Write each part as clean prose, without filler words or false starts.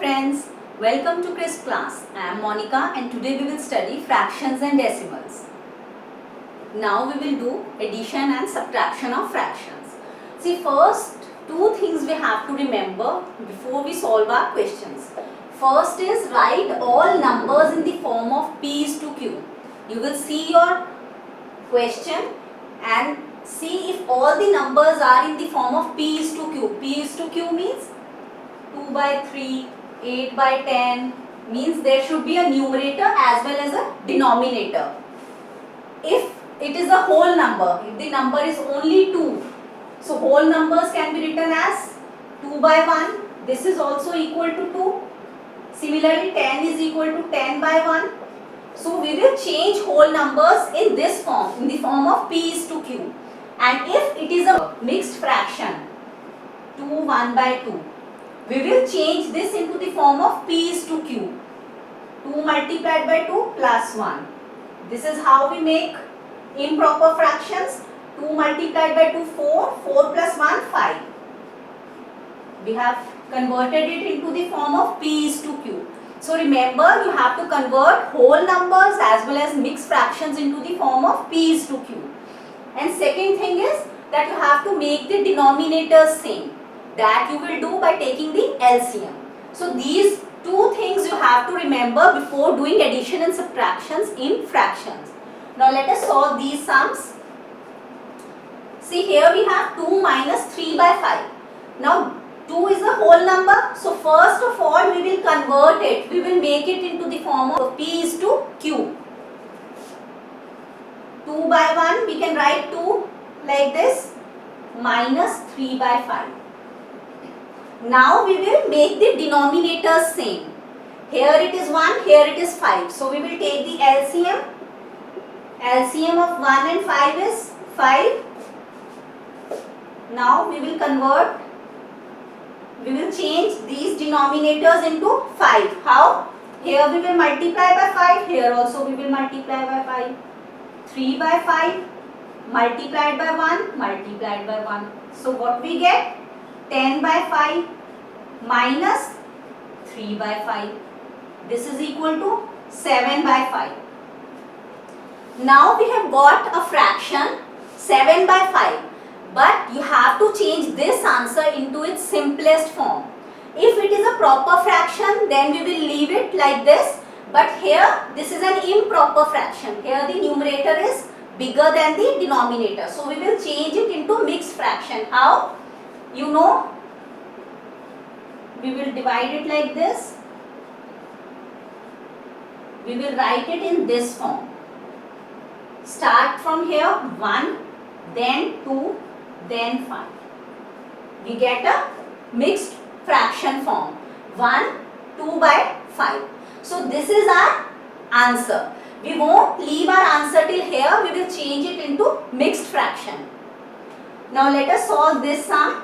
friends, welcome to Chris class. I am Monica and today we will study fractions and decimals. Now we will do addition and subtraction of fractions. See, first two things we have to remember before we solve our questions. First is write all numbers in the form of p is to q. You will see your question and see if all the numbers are in the form of p is to q. P is to q means 2 by 3, 8 by 10 means there should be a numerator as well as a denominator. If it is a whole number, if the number is only 2, so whole numbers can be written as 2 by 1, this is also equal to 2. Similarly, 10 is equal to 10 by 1. So we will change whole numbers in this form, in the form of p is to q. And if it is a mixed fraction, 2, 1 by 2, we will change this into the form of p is to q. 2 multiplied by 2 plus 1. This is how we make improper fractions. 2 multiplied by 2, 4. 4 plus 1, 5. We have converted it into the form of p is to q. So remember, you have to convert whole numbers as well as mixed fractions into the form of p is to q. And second thing is that you have to make the denominators same. That you will do by taking the LCM. So these two things you have to remember before doing addition and subtractions in fractions. Now let us solve these sums. See, here we have 2 minus 3 by 5. Now 2 is a whole number. So first of all we will convert it. We will make it into the form of p is to q. 2 by 1 we can write 2 like this minus 3 by 5. Now we will make the denominators same. Here it is 1, here it is 5. So we will take the LCM. LCM of 1 and 5 is 5. Now we will convert. We will change these denominators into 5. How? Here we will multiply by 5. Here also we will multiply by 5. 3 by 5 multiplied by 1 multiplied by 1. So what we get? 10 by 5 minus 3 by 5. This is equal to 7 by 5. Now we have got a fraction 7 by 5. But you have to change this answer into its simplest form. If it is a proper fraction, then we will leave it like this. But here this is an improper fraction. Here the numerator is bigger than the denominator. So we will change it into mixed fraction. How? You know, we will divide it like this. We will write it in this form. Start from here 1, then 2, then 5. We get a mixed fraction form. 1, 2 by 5. So this is our answer. We won't leave our answer till here. We will change it into mixed fraction. Now let us solve this sum.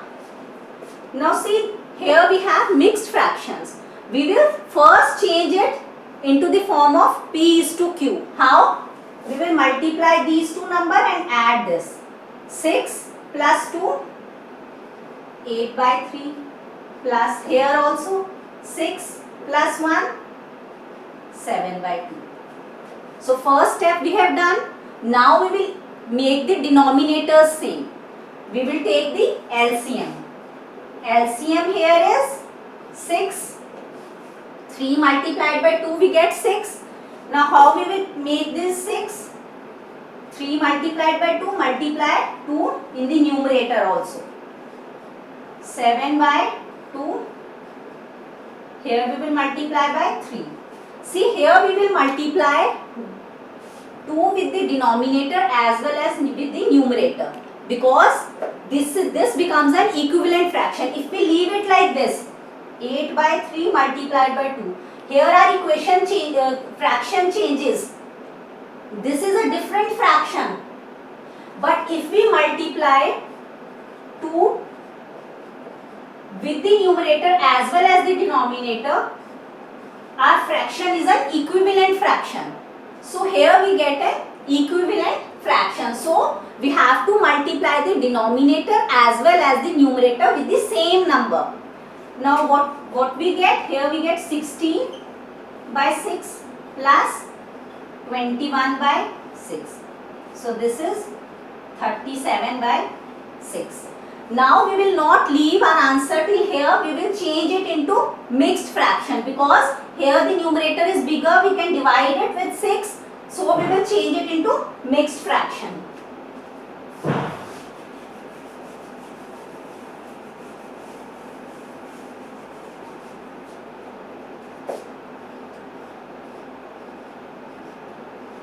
Now see, here we have mixed fractions. We will first change it into the form of p is to q. How? We will multiply these two numbers and add this. 6 plus 2, 8 by 3 plus here also 6 plus 1, 7 by 2. So first step we have done. Now we will make the denominators same. We will take the LCM. LCM here is 6. 3 multiplied by 2 we get 6. Now how we will make this 6? 3 multiplied by 2 multiply 2 in the numerator also. 7 by 2. Here we will multiply by 3. See, here we will multiply 2 with the denominator as well as with the numerator. Because this becomes an equivalent fraction. If we leave it like this, 8 by 3 multiplied by 2. Here our equation fraction changes. This is a different fraction. But if we multiply 2 with the numerator as well as the denominator, our fraction is an equivalent fraction. So here we get an equivalent fraction. So we have to multiply the denominator as well as the numerator with the same number. Now what we get? Here we get 16 by 6 plus 21 by 6. So this is 37 by 6. Now we will not leave our answer till here. We will change it into mixed fraction because here the numerator is bigger. We can divide it with 6. So we will change it into mixed fraction.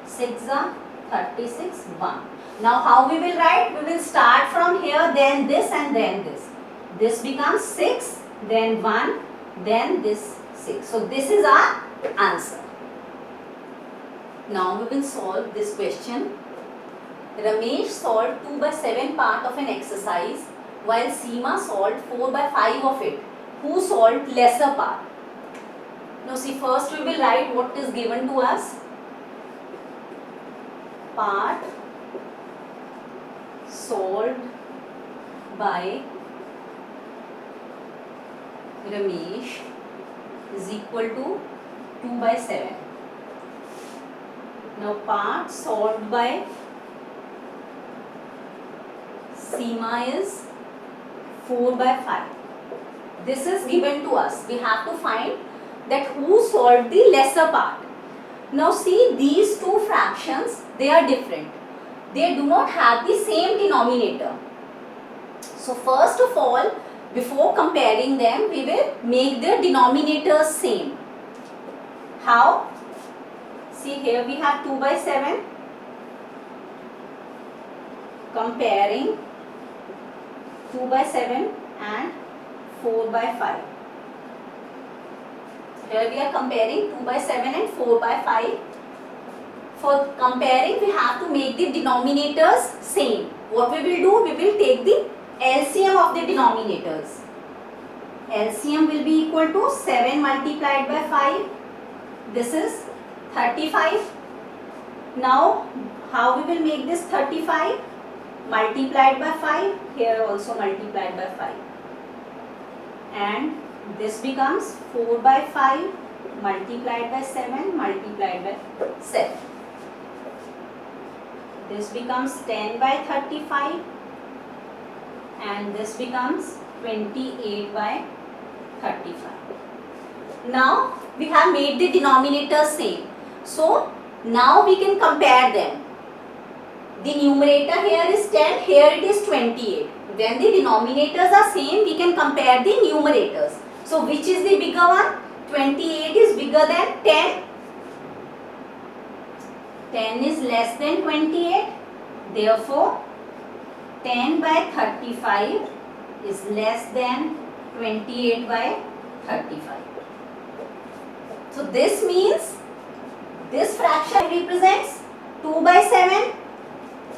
Six are 36, 1. Now how we will write? We will start from here, then this and then this. This becomes 6, then 1, then this 6. So this is our answer. Now we will solve this question. Ramesh solved 2 by 7 part of an exercise while Seema solved 4 by 5 of it. Who solved lesser part? Now see, first we will write what is given to us. Part solved by Ramesh is equal to 2 by 7. Now part solved by Seema is 4 by 5. This is given to us. We have to find that who solved the lesser part. Now see, these two fractions, they are different. They do not have the same denominator. So first of all, before comparing them, we will make their denominators same. How? See, here we have 2 by 7 comparing 2 by 7 and 4 by 5. Here we are comparing 2 by 7 and 4 by 5. For comparing, we have to make the denominators same. What we will do? We will take the LCM of the denominators. LCM will be equal to 7 multiplied by 5. This is 35. Now, how we will make this 35? Multiplied by 5. Here also multiplied by 5. And this becomes 4 by 5 multiplied by 7 multiplied by 7. This becomes 10 by 35 and this becomes 28 by 35. Now we have made the denominators same. So now we can compare them. The numerator here is 10, here it is 28. When the denominators are same, we can compare the numerators. So which is the bigger one? 28 is bigger than 10. 10 is less than 28. Therefore, 10 by 35 is less than 28 by 35. So this means this fraction represents 2 by 7.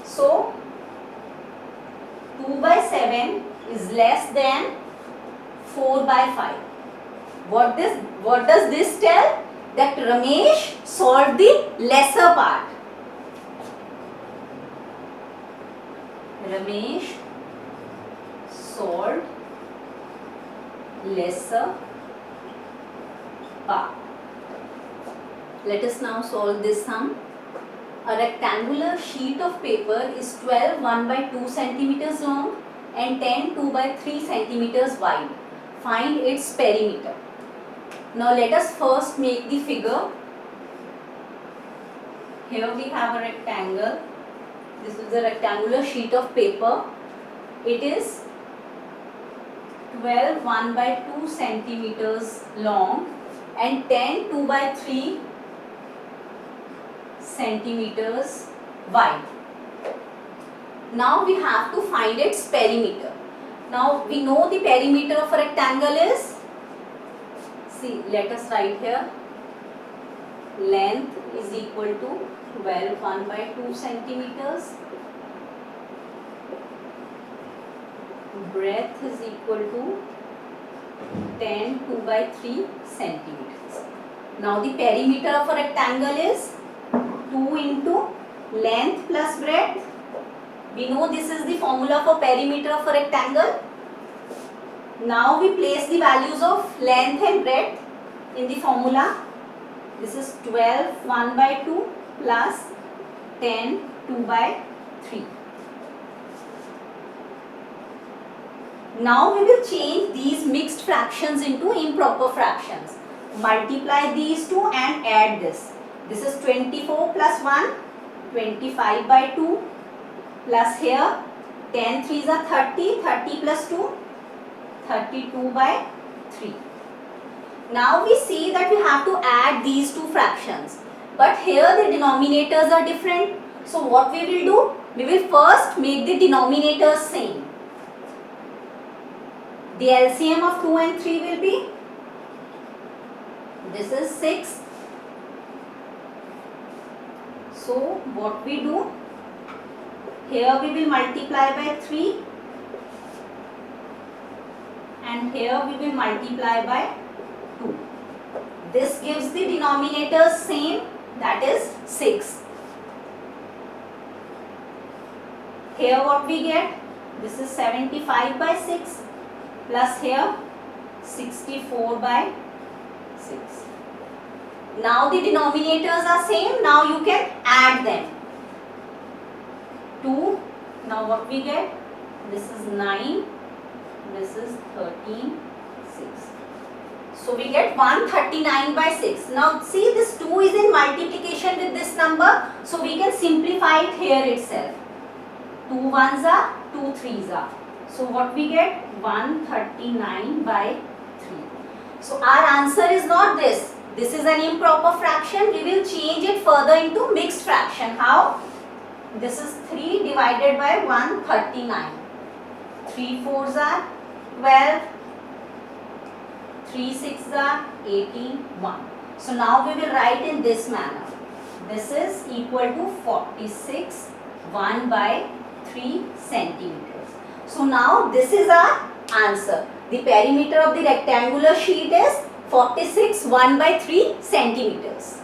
So 2 by 7 is less than 4 by 5. What does this tell? That Ramesh solved the lesser part. Ramesh solved lesser part. Let us now solve this sum. A rectangular sheet of paper is 12 1 by 2 centimeters long and 10 2 by 3 centimeters wide. Find its perimeter. Now let us first make the figure. Here we have a rectangle. This is a rectangular sheet of paper. It is 12 1 by 2 centimeters long and 10 2 by 3 centimeters wide. Now we have to find its perimeter. Now we know the perimeter of a rectangle is, see, let us write here, length is equal to 12 1 by 2 centimeters, breadth is equal to 10 2 by 3 centimeters. Now the perimeter of a rectangle is 2 into length plus breadth. We know this is the formula for perimeter of a rectangle. Now we place the values of length and breadth in the formula. This is 12 1 by 2 plus 10 2 by 3. Now we will change these mixed fractions into improper fractions. Multiply these two and add this. This is 24 plus 1, 25 by 2 plus here 10 3s are 30, 30 plus 2, 32 by 3. Now we see that we have to add these two fractions. But here the denominators are different. So what we will do? We will first make the denominators same. The LCM of 2 and 3 will be, this is 6. So what we do? Here we will multiply by 3 and here we will multiply by 2. This gives the denominators same, that is 6. Here what we get? This is 75 by 6 plus here 64 by 6. Now the denominators are same, now you can add them. 2, now what we get? This is 9, this is 13, 6. So we get 139 by 6. Now see, this 2 is in multiplication with this number, so we can simplify it here itself. 2 1s are, 2 3s are. So what we get? 139 by 3. So our answer is not this. This is an improper fraction. We will change it further into mixed fraction. How? This is 3 divided by 139. 3 4s are 12. 3 6s are 18, 1. So now we will write in this manner. This is equal to 46, 1 by 3 centimeters. So now this is our answer. The perimeter of the rectangular sheet is 46, 1 by 3 centimeters.